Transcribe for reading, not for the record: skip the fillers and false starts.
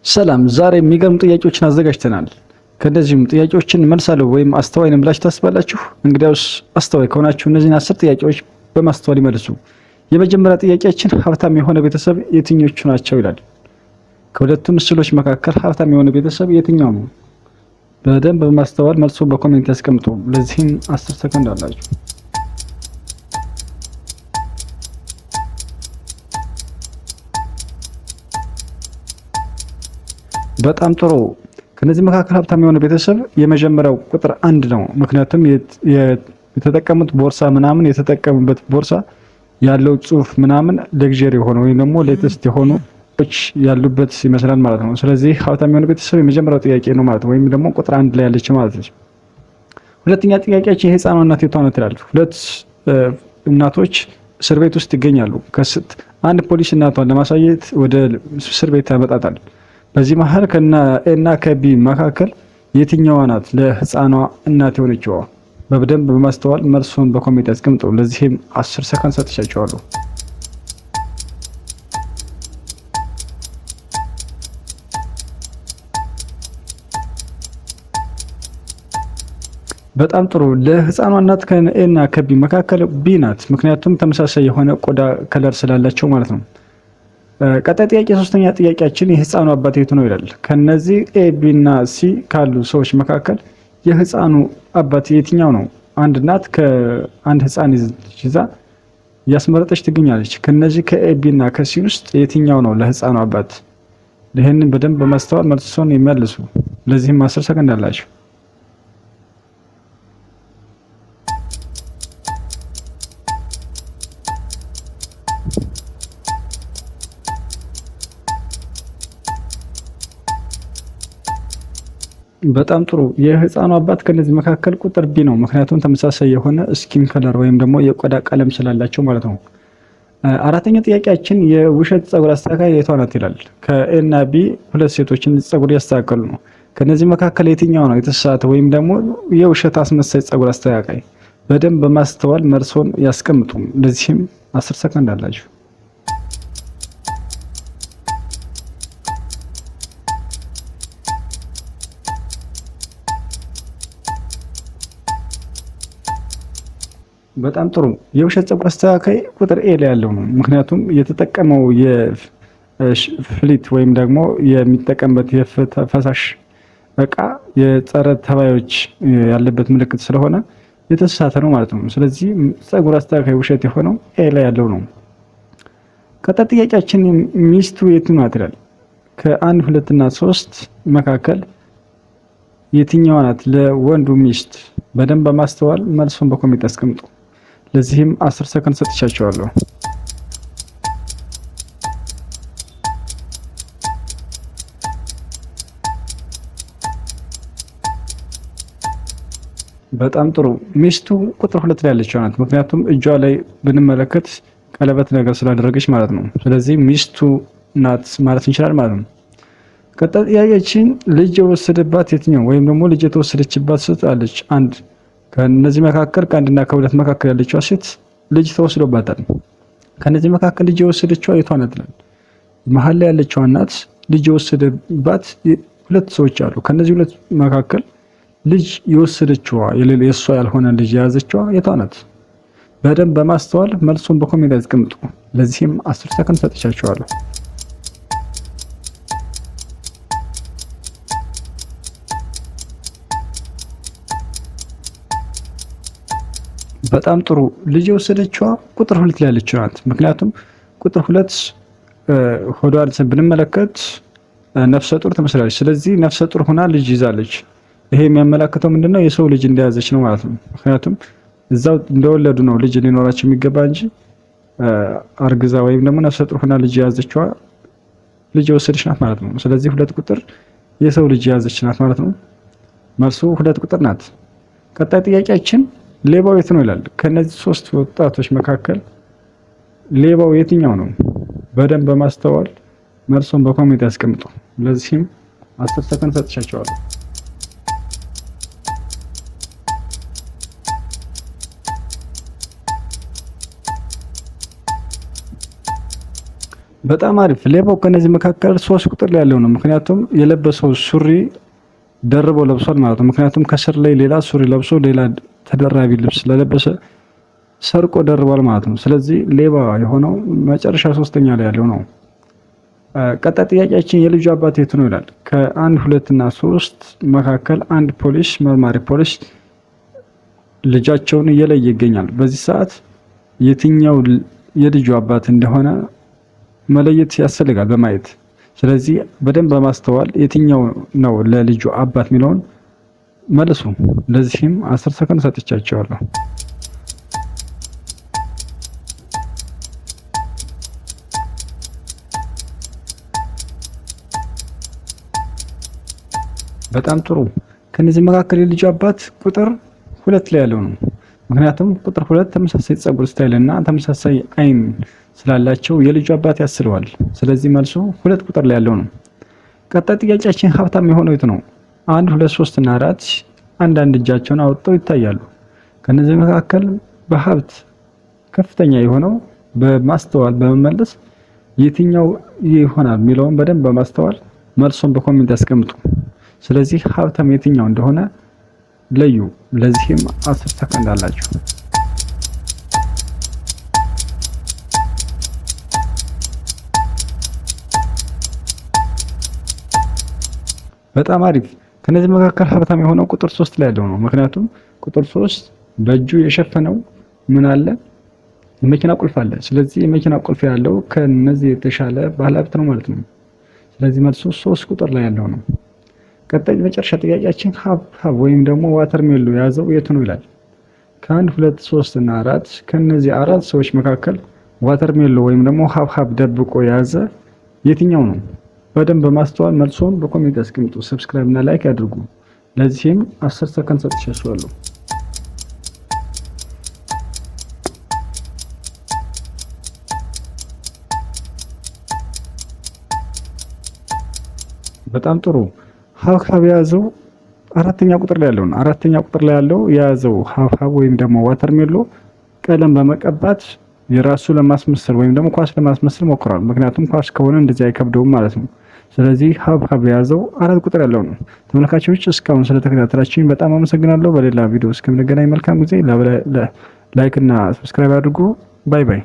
ሰላም ዛሬ የሚገርም ጥያቄዎችን አዘጋጅተናል። ከነዚህም ጥያቄዎችን መልሳለሁ ወይም አስተዋይ ነኝ ብላችሁ ታስባላችሁ? እንግዲያውስ አስተዋይ ከሆናችሁ እነዚህን 10 ጥያቄዎች በማስተዋል ይመልሱ። የመጀመሪያ ጥያቄያችን ሀብታም የሆነ ቤተሰብ የትኞቹ ናቸው ይላል። ከሁለቱ ምስሎች መካከል ሀብታም የሆነ ቤተሰብ የትኛው ነው? በደንብ በማስተዋል መልሶ በኮሜንት ያስቀምጡ። ለዚህም 10 ሰከንድ አላችሁ። በጣም ጥሩ። ከነዚህ መካከል ሀብታም የሆነ ቤተሰብ የመጀመሪያው ቁጥር 1 ነው። ምክንያቱም የተጠቀሙት ቦርሳ ምናምን የተጠቀሙበት ቦርሳ ያለው ጽሑፍ ምናምን ሌክዠሪ የሆነ ወይም ደግሞ ሌተስት የሆኑ ያሉበት ይመስላል ማለት ነው። ስለዚህ ሀብታም የሆነ ቤተሰብ የመጀመሪያው ጥያቄ ነው ማለት ነው፣ ወይም ደግሞ ቁጥር 1 ላይ ያለች ማለት ነው። ሁለተኛ ጥያቄያችን የህፃኗ እናት የቷ ናት ይላል። ሁለት እናቶች እስር ቤት ውስጥ ይገኛሉ። አንድ ፖሊስ እናቷን ለማሳየት ወደ እስር ቤት ያመጣታል። በዚህ መሀል ከና ኤና ከቢ መካከል የትኛዋ ናት ለህፃኗ እናት የሆነችው? በደንብ በማስተዋል መልሱን በኮሜንት ያስቀምጡ። ለዚህም 10 ሰከንድ ሰጥቻችኋለሁ። በጣም ጥሩ። ለህፃኗ እናት ከኤና ከቢ መካከል ቢ ናት። ምክንያቱም ተመሳሳይ የሆነ ቆዳ ከለር ስላላቸው ማለት ነው። ቀጣይ ጥያቄ ሶስተኛ ጥያቄያችን የህፃኑ አባት የቱ ነው ይላል። ከነዚህ ኤ ቢ እና ሲ ካሉ ሰዎች መካከል የህፃኑ አባት የትኛው ነው? አንድ እናት ከአንድ ህፃን ይዛ እያስመረጠች ትገኛለች። ከነዚህ ከኤ ቢ እና ከሲ ውስጥ የትኛው ነው ለህፃኑ አባት? ይህንን በደንብ በማስተዋል መልሶን ይመልሱ። ለዚህም 10 ሰከንድ አላችሁ። በጣም ጥሩ። የህፃኑ አባት ከነዚህ መካከል ቁጥር ቢ ነው። ምክንያቱም ተመሳሳይ የሆነ ስኪን ከለር ወይም ደግሞ የቆዳ ቀለም ስላላቸው ማለት ነው። አራተኛ ጥያቄያችን የውሸት ፀጉር አስተካካይ የቷ ናት ይላል። ከኤ እና ቢ ሁለት ሴቶችን ፀጉር ያስተካከሉ ነው። ከነዚህ መካከል የትኛው ነው የተሳሳተ ወይም ደግሞ የውሸት አስመሳይ ፀጉር አስተካካይ? በደንብ በማስተዋል መልሶን ያስቀምጡ። ለዚህም 10 ሰከንድ አላችሁ። በጣም ጥሩ። የውሸት ፀጉር አስተካካይ ቁጥር ኤ ላይ ያለው ነው። ምክንያቱም የተጠቀመው የፍሊት ወይም ደግሞ የሚጠቀምበት የፈሳሽ እቃ የጸረ ተባዮች ያለበት ምልክት ስለሆነ የተሳሳተ ነው ማለት ነው። ስለዚህ ፀጉር አስተካካይ ውሸት የሆነው ኤ ላይ ያለው ነው። ቀጣይ ጥያቄያችን ሚስቱ የቱ ናት ይላል። ከ1 2 እና 3 መካከል የትኛዋ ናት ለወንዱ ሚስት? በደንብ በማስተዋል መልሱን በኮሜንት አስቀምጡ። ለዚህም 10 ሰከንድ ሰጥቻቸዋለሁ። በጣም ጥሩ። ሚስቱ ቁጥር 2 ላይ ያለችው ናት። ምክንያቱም እጇ ላይ ብንመለከት ቀለበት ነገር ስላደረገች ማለት ነው። ስለዚህ ሚስቱ ናት ማለት እንችላለን ማለት ነው። ቀጣይ ጥያቄያችን ልጅ የወሰደባት የትኛው ወይም ደግሞ ልጅ የተወሰደችባት ሴት አለች። አንድ ከነዚህ መካከል ከአንድና ከሁለት መካከል ያለችው ሴት ልጅ ተወስዶባታል። ከነዚህ መካከል ልጅ የወሰደችው የቷ ናት? መሀል ላይ ያለችው እናት ልጅ የወሰደባት ሁለት ሰዎች አሉ። ከነዚህ ሁለት መካከል ልጅ የወሰደችው የሷ ያልሆነ ልጅ የያዘችው የቷ ናት? በደንብ በማስተዋል መልሱን በኮሜንት ያስቀምጡ። ለዚህም 10 ሰከንድ ሰጥቻችኋለሁ። በጣም ጥሩ። ልጅ የወሰደችዋ ቁጥር 2 ላይ ያለችው ናት። ምክንያቱም ቁጥር 2 ሆዷን ብንመለከት ነፍሰ ጡር ትመስላለች። ስለዚህ ነፍሰ ጡር ሆና ልጅ ይዛለች። ይሄ የሚያመላክተው ምንድነው? የሰው ልጅ እንደያዘች ነው ማለት ነው። ምክንያቱም እዛው እንደወለዱ ነው ልጅ ሊኖራቸው የሚገባ እንጂ አርግዛ ወይም ደግሞ ነፍሰ ጡር ሆና ልጅ የያዘችዋ ልጅ የወሰደች ናት ማለት ነው። ስለዚህ 2 ቁጥር የሰው ልጅ የያዘች ናት ማለት ነው። መልሱ 2 ቁጥር ናት። ቀጣይ ጥያቄያችን ሌባው የት ነው ይላል። ከነዚህ 3 ወጣቶች መካከል ሌባው የትኛው ነው? በደንብ በማስተዋል መልሶን በኮሜንት ያስቀምጡ። ለዚህም 10 ሰከንድ ሰጥቻቸዋለሁ። በጣም አሪፍ። ሌባው ከነዚህ መካከል 3 ቁጥር ላይ ያለው ነው። ምክንያቱም የለበሰው ሱሪ ደርቦ ለብሷል ማለት ነው። ምክንያቱም ከስር ላይ ሌላ ሱሪ ለብሶ ሌላ ተደራቢ ልብስ ስለለበሰ ሰርቆ ደርቧል ማለት ነው። ስለዚህ ሌባ የሆነው መጨረሻ 3ኛ ላይ ያለው ነው። ቀጣይ ጥያቄያችን የልጁ አባት የቱ ነው ይላል። ከ1 2 እና 3 መካከል አንድ ፖሊስ መርማሪ ፖሊስ ልጃቸውን እየለየ ይገኛል። በዚህ ሰዓት የትኛው የልጁ አባት እንደሆነ መለየት ያስፈልጋል በማየት። ስለዚህ በደንብ በማስተዋል የትኛው ነው ለልጁ አባት የሚለውን መልሱ። ለዚህም 10 ሰከንድ ሰጥቻቸዋለሁ። በጣም ጥሩ። ከነዚህ መካከል የልጁ አባት ቁጥር 2 ላይ ያለው ነው። ምክንያቱም ቁጥር 2 ተመሳሳይ ፀጉር ስታይል እና ተመሳሳይ አይን ስላላቸው የልጁ አባት ያስለዋል። ስለዚህ መልሱ 2 ቁጥር ላይ ያለው ነው። ቀጣይ ጥያቄያችን ሀብታም የሆነው የት ነው? 1 2 3 እና 4 አንዳንድ እጃቸውን አውጥተው ይታያሉ። ከነዚህ መካከል በሀብት ከፍተኛ የሆነው በማስተዋል በመመለስ የትኛው ይሆናል የሚለውን በደንብ በማስተዋል መልሱን በኮሜንት ያስቀምጡ። ስለዚህ ሀብታም የትኛው እንደሆነ ለዩ። ለዚህም 10 ሰከንድ አላችሁ። በጣም አሪፍ። ከነዚህ መካከል ሀብታም የሆነው ቁጥር 3 ላይ ያለው ነው። ምክንያቱም ቁጥር 3 በእጁ የሸፈነው ምን አለ? የመኪና ቁልፍ አለ። ስለዚህ የመኪና ቁልፍ ያለው ከነዚህ የተሻለ ባለሀብት ነው ማለት ነው። ስለዚህ መልሱ 3 ቁጥር ላይ ያለው ነው። ቀጣይ መጨረሻ ጥያቄያችን ሀብሀብ ወይም ደግሞ ዋተርሜሎ የያዘው የቱ ነው ይላል። ከ1 2 3 እና 4 ከነዚህ 4 ሰዎች መካከል ዋተርሜሎ ወይም ደግሞ ሀብሀብ ደብቆ የያዘ የትኛው ነው? በደንብ በማስተዋል መልሶን በኮሜንት አስቀምጡ። ሰብስክራይብ እና ላይክ ያድርጉ። ለዚህም 10 ሰከንድ ሰጥቻችኋለሁ። በጣም ጥሩ። ሀብሀብ የያዘው 4ኛ ቁጥር ላይ ያለው ነው። 4ኛ ቁጥር ላይ ያለው የያዘው ሀብሀብ ወይም ደግሞ ዋተርሜሎ ቀለም በመቀባት የራሱ ለማስመሰል ወይም ደግሞ ኳስ ለማስመሰል ሞክሯል። ምክንያቱም ኳስ ከሆነ እንደዚህ አይከብደውም ማለት ነው። ስለዚህ ሀብሀብ የያዘው 4 ቁጥር ያለው ነው። ተመልካቾች እስካሁን ስለተከታተላችሁኝ በጣም አመሰግናለሁ። በሌላ ቪዲዮ እስከምንገናኝ መልካም ጊዜ። ላይክ እና ሰብስክራይብ አድርጉ። ባይ ባይ።